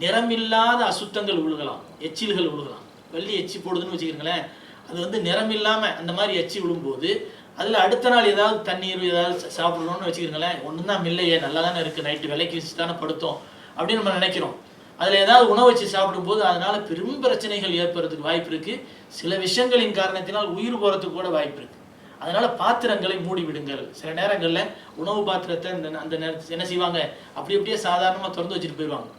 [SPEAKER 1] நிறமில்லாத அசுத்தங்கள் விழுகலாம், எச்சில்கள் விழுகலாம். வெள்ளி எச்சி போடுதுன்னு வச்சுக்கிறீங்களேன், அது வந்து நிறமில்லாமல் அந்த மாதிரி எச்சி விழும்போது அதில் அடுத்த நாள் ஏதாவது தண்ணீர் ஏதாவது சாப்பிடணும்னு வச்சுக்கிறீங்களேன், ஒன்றும் தான் இல்லையே, நல்லா தானே இருக்குது, நைட்டு விலைக்கு வச்சு தானே படுத்தோம் அப்படின்னு நம்ம நினைக்கிறோம். அதில் ஏதாவது உணவு வச்சு சாப்பிடும்போது அதனால் பெரும் பிரச்சனைகள் ஏற்படுறதுக்கு வாய்ப்பு இருக்குது. சில விஷயங்களின் காரணத்தினால் உயிர் போகிறதுக்கு கூட வாய்ப்பு இருக்குது. அதனால் பாத்திரங்களை மூடி விடுங்கள். சில நேரங்களில் உணவு பாத்திரத்தை அந்த நேரத்தில் என்ன செய்வாங்க, அப்படியே சாதாரணமாக திறந்து வச்சுட்டு போயிடுவாங்க.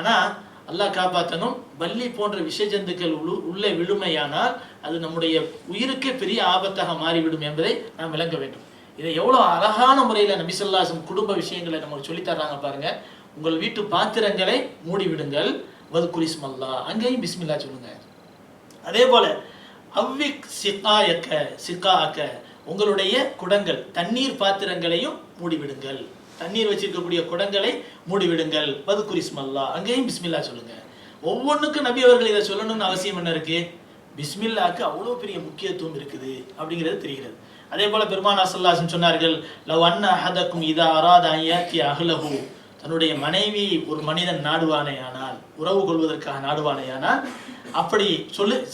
[SPEAKER 1] ஆனால் அல்லாஹ் காப்பாற்றணும், பல்லி போன்ற விஷ ஜந்துக்கள் உள்ளே விழுமையானால் அது நம்முடைய உயிருக்கே பெரிய ஆபத்தாக மாறிவிடும் என்பதை நாம் விளங்க வேண்டும். இதை எவ்வளோ அழகான முறையில் நபி ஸல்லல்லாஹு அலைஹி வஸல்லம் குடும்ப விஷயங்களை நமக்கு சொல்லித்தர்றாங்க பாருங்க. உங்கள் வீட்டு பாத்திரங்களை மூடிவிடுங்கள், வதுக்குர் இஸ்மல்லாஹ், அங்கேயும் பிஸ்மில்லா சொல்லுங்க. அதே போல அவ்விக் சிகாஅக, உங்களுடைய குடங்கள், தண்ணீர் பாத்திரங்களையும் மூடிவிடுங்கள். தண்ணீர் வச்சிருக்கக்கூடிய குடங்களை மூடிவிடுங்கள். வதுக்குர் இஸ்மல்லாஹ், அங்கேயும் பிஸ்மில்லா சொல்லுங்க. ஒவ்வொன்றுக்கும் நபி அவர்கள் இதை சொல்லணும்னு அவசியம் என்ன இருக்கு? பிஸ்மில்லாக்கு அவ்வளோ பெரிய முக்கியத்துவம் இருக்குது அப்படிங்கிறது தெரிகிறது. அதே போல பெருமானார் ஸல்லல்லாஹு அலைஹி வஸல்லம் சொன்னார்கள், லவ் அன்ன அஹதக்கும் இதா அராத அன் யாத்தி அஹ்லஹு, தன்னுடைய மனைவி ஒரு மனிதன் நாடுவானேயானால், உறவு கொள்வதற்காக நாடுவானேயானால், அப்படி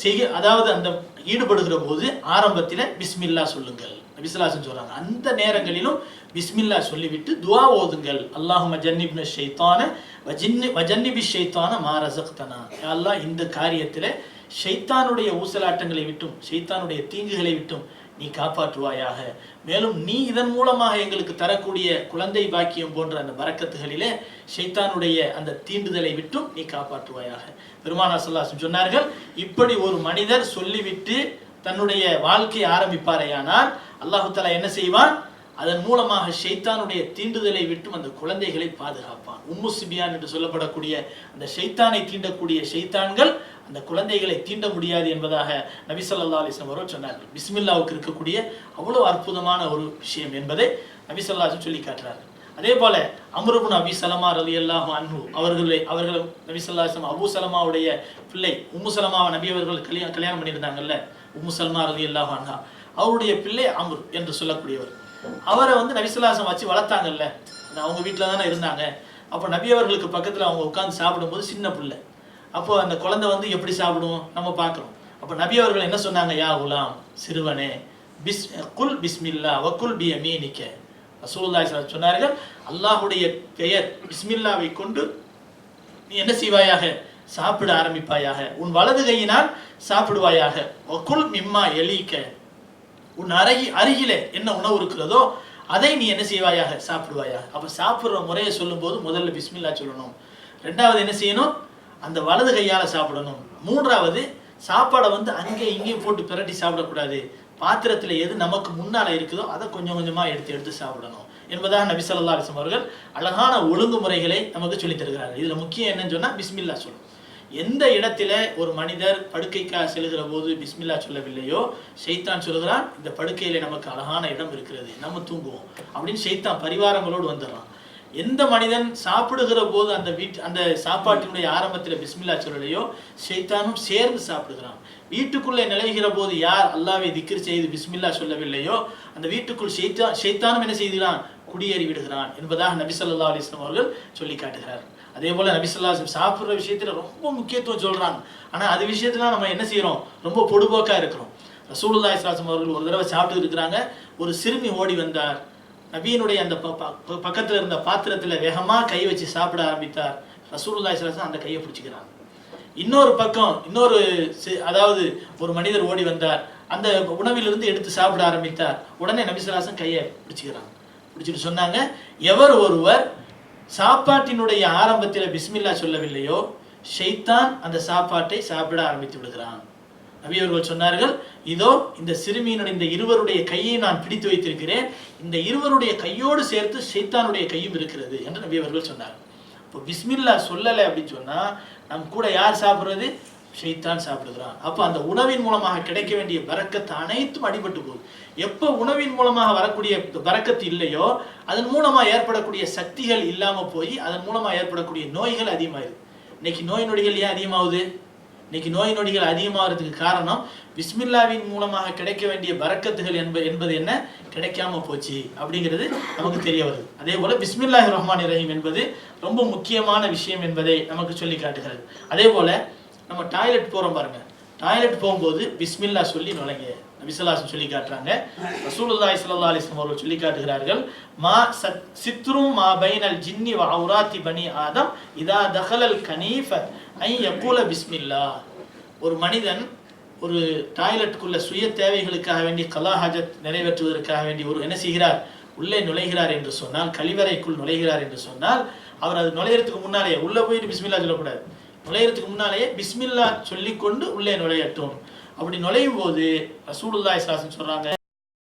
[SPEAKER 1] செய்ய, அதாவது அந்த ஈடுபடுகிற போது ஆரம்பத்தில் பிஸ்மில்லா சொல்லுங்கள். நபி ஸல்லல்லாஹு அலைஹி வஸல்லம் சொல்றாங்க, அந்த நேரங்களிலும் பிஸ்மில்லா சொல்லிவிட்டு துஆ ஓதுங்கள். அல்லாஹும்ம ஜன்னிப்ன ஷைத்தான வஜன்னிபி ஷைத்தான மா ரஸக்தனா, யா அல்லாஹ் இந்த காரியத்தில் ஷைத்தானுடைய ஊசலாட்டங்களை விட்டும் ஷைத்தானுடைய தீங்குகளை விட்டும் நீ காப்பாற்றுவாயாக. மேலும் நீ இதன் மூலமாக எங்களுக்கு தரக்கூடிய குழந்தை பாக்கியம் போன்ற அந்த பரக்கத்துகளிலே ஷைத்தானுடைய அந்த தீண்டுதலை விட்டும் நீ காப்பாற்றுவாயாக. பெருமானார் ஸல்லல்லாஹு அலைஹி வஸல்லம் சொன்னார்கள், இப்படி ஒரு மனிதர் சொல்லிவிட்டு தன்னுடைய வாழ்க்கையை ஆரம்பிப்பாரையானால் அல்லாஹு தஆலா என்ன செய்வான், அதன் மூலமாக ஷைத்தானுடைய தீண்டுதலை விட்டும் அந்த குழந்தைகளை பாதுகாப்பான். உம்மு சிபியான் என்று சொல்லப்படக்கூடிய அந்த ஷைத்தானை தீண்டக்கூடிய ஷைத்தான்கள் அந்த குழந்தைகளை தீண்ட முடியாது என்பதாக நபி ஸல்லல்லாஹு அலைஹி வஸல்லம் அவர்கள் சொன்னார்கள். பிஸ்மில்லாவுக்கு இருக்கக்கூடிய அவ்வளோ அற்புதமான ஒரு விஷயம் என்பதை நபி ஸல்லல்லாஹு அலைஹி வஸல்லம் சொல்லி காட்டுறார்கள். அதே போல அம்ர் இப்னு அபி சலமா ரலியல்லாஹு அன்ஹு அவர்கள் நபி ஸல்லல்லாஹு அலைஹி வஸல்லம் அபூ சலமாவுடைய பிள்ளை உம்மு சலமாவை நபி அவர்கள் கல்யாணம் பண்ணியிருந்தாங்கல்ல, உம்மு சலமா ரலியல்லாஹு அன்ஹா, அவருடைய பிள்ளை அம்ர் என்று சொல்லக்கூடியவர். அவரை வந்து நபி ஸல்லல்லாஹு அலைஹி வஸல்லம் வச்சு வளர்த்தாங்கல்ல, அவங்க வீட்டில் தானே இருந்தாங்க. அப்போ நபி அவர்களுக்கு பக்கத்தில் அவங்க உட்காந்து சாப்பிடும்போது சின்ன பிள்ளை, அப்போ அந்த குழந்தை வந்து எப்படி சாப்பிடும் நம்ம பார்க்குறோம். அப்போ நபி அவர்கள் என்ன சொன்னாங்க, யா குலாம், சிறுவனே, குல் பிஸ்மில்லா வக்குல் பி யமீனிக. ரசூலுல்லாஹி ஸல்லல்லாஹு அலைஹி வஸல்லம் சொன்னார்கள், அல்லாஹ்வுடைய பெயர் பிஸ்மில்லாவை கொண்டு நீ என்ன செய்வாயாக, சாப்பிட ஆரம்பிப்பாயாக, உன் வலது கையினால் சாப்பிடுவாயாக. வக்குல் மிம்மா எலீக, உன் அருகிலே என்ன உணவு இருக்கிறதோ அதை நீ என்ன செய்வாயாக, சாப்பிடுவாயாக. அப்போ சாப்பிட்ற முறையை சொல்லும்போது முதல்ல பிஸ்மில்லா சொல்லணும். ரெண்டாவது என்ன செய்யணும், அந்த வலது கையால் சாப்பிடணும். மூன்றாவது சாப்பாடை வந்து அங்கே இங்கேயும் போட்டு பிரட்டி சாப்பிடக்கூடாது, பாத்திரத்தில் எது நமக்கு முன்னால் இருக்குதோ அதை கொஞ்சம் கொஞ்சமாக எடுத்து எடுத்து சாப்பிடணும் என்பதாக நபி ஸல்லல்லாஹு அலைஹி வஸல்லம் அவர்கள் அழகான ஒழுங்குமுறைகளை நமக்கு சொல்லித் தருகிறார்கள். இதில் முக்கியம் என்னன்னு சொன்னால் பிஸ்மில்லா சொல்லணும். எந்த இடத்துல ஒரு மனிதர் படுக்கைக்காக செல்கிற போது பிஸ்மில்லா சொல்லவில்லையோ ஷைத்தான் சொல்கிறான், இந்த படுக்கையில நமக்கு அழகான இடம் இருக்கிறது, நம்ம தூங்குவோம் அப்படின்னு ஷைத்தான் பரிவாரங்களோடு வந்துடுறான். எந்த மனிதன் சாப்பிடுகிற போது அந்த சாப்பாட்டினுடைய ஆரம்பத்தில் பிஸ்மில்லா சொல்லலையோ ஷைத்தானும் சேர்ந்து சாப்பிடுகிறான். வீட்டுக்குள்ளே நுழைகிற போது யார் அல்லாஹ்வை திக்ர் செய்து பிஸ்மில்லா சொல்லவில்லையோ அந்த வீட்டுக்குள் ஷைத்தானும் என்ன செய்கிறான், குடியேறி விடுகிறான் என்பதாக நபி ஸல்லல்லாஹு அலைஹி வஸல்லம் அவர்கள் சொல்லி காட்டுகிறார். அதே போல நபி ஸல்லல்லாஹு அலைஹி வஸல்லம் சாப்பிட்ற விஷயத்துல ரொம்ப முக்கியத்துவம் சொல்றாங்க. ஆனா அது விஷயத்துல நம்ம என்ன செய்யறோம், ரொம்ப பொடுபோக்கா இருக்கிறோம். ரசூலுல்லாஹி ஸல்லல்லாஹு அலைஹி வஸல்லம் அவர்கள் ஒரு தடவை சாப்பிட்டு இருக்கிறாங்க. ஒரு சிறுமி ஓடி வந்தார். நபியினுடைய அந்த பக்கத்துல இருந்த பாத்திரத்துல வேகமா கை வச்சு சாப்பிட ஆரம்பித்தார். ரசூலுல்லாஹி ஸல்லல்லாஹு அலைஹி வஸல்லம் அந்த கையை பிடிச்சிக்கிறாங்க. இன்னொரு பக்கம் அதாவது ஒரு மனிதர் ஓடி வந்தார். அந்த உணவிலிருந்து எடுத்து சாப்பிட ஆரம்பித்தார். உடனே நபி ஸல்லல்லாஹு அலைஹி வஸல்லம் கையை பிடிச்சிக்கிறாங்க. பிடிச்சிட்டு சொன்னாங்க, எவர் ஒருவர் சாப்பாட்டினுடைய ஆரம்பத்தில் பிஸ்மில்லா சொல்லவில்லையோ ஷைத்தான் அந்த சாப்பாட்டை சாப்பிட ஆரம்பித்து விடுகிறான். நபி அவர்கள் சொன்னார்கள், இதோ இந்த சிறுமியினுடைய இந்த இருவருடைய கையை நான் பிடித்து வைத்திருக்கிறேன், இந்த இருவருடைய கையோடு சேர்த்து ஷைத்தானுடைய கையும் இருக்கிறது என்று நபி அவர்கள் சொன்னார்கள். இப்போ பிஸ்மில்லா சொல்லலை அப்படின்னு சொன்னா நம் கூட யார் சாப்பிட்றது, ஷைத்தான் சாப்பிடுகிறான். அப்போ அந்த உணவின் மூலமாக கிடைக்க வேண்டிய பரக்கத்து அனைத்தும் அடிபட்டு போகுது. எப்போ உணவின் மூலமாக வரக்கூடிய பரக்கத்து இல்லையோ அதன் மூலமாக ஏற்படக்கூடிய சக்திகள் இல்லாமல் போய் அதன் மூலமாக ஏற்படக்கூடிய நோய்கள் அதிகமாகுது. இன்னைக்கு நோய் நொடிகள் ஏன் அதிகமாகுது? இன்னைக்கு நோய் நொடிகள் அதிகமாகிறதுக்கு காரணம் பிஸ்மில்லாவின் மூலமாக கிடைக்க வேண்டிய பரக்கத்துகள் என்பது என்ன, கிடைக்காம போச்சு அப்படிங்கிறது நமக்கு தெரிய வருது. அதே போல பிஸ்மில்லாஹிர் ரஹ்மானிர் ரஹீம் என்பது ரொம்ப முக்கியமான விஷயம் என்பதை நமக்கு சொல்லி காட்டுகிறது. அதே போல நம்ம டாய்லெட் போறோம் பாருங்க, டாய்லெட் போகும்போது பிஸ்மில்லா சொல்லி நுழைங்க. நபி ஸல்லல்லாஹு அலைஹி வஸல்லம் சொல்லி காட்டுறாங்க. ரசூலுல்லாஹி ஸல்லல்லாஹு அலைஹி வஸல்லம் அவர்கள் சொல்லி காட்டுகிறார்கள், மா சித்ரும் மா பைனல் ஜின்னி வ அவுராத்தி பனி ஆதம் இதா தஹலல் கனீஃப ஐ யகூல பிஸ்மில்லா. ஒரு மனிதன் ஒரு டாய்லெட்டுக்குள்ள சுய தேவைகளுக்காக வேண்டி கலா ஹஜத் நிறைவேற்றுவதற்காக வேண்டி ஒரு என்ன செய்கிறார், உள்ளே நுழைகிறார் என்று சொன்னால், கழிவறைக்குள் நுழைகிறார் என்று சொன்னால் அவர் அது நுழையிறதுக்கு முன்னாலேயே உள்ள போயிட்டு பிஸ்மில்லா சொல்லக்கூடாது. நுழையிறதுக்கு முன்னாலேயே பிஸ்மில்லா சொல்லிக்கொண்டு உள்ளே நுழையட்டும். அப்படி நுழையும் போது ரசூலுல்லாஹி ஸல்லல்லாஹு அலைஹி வஸல்லம் சொல்றாங்க,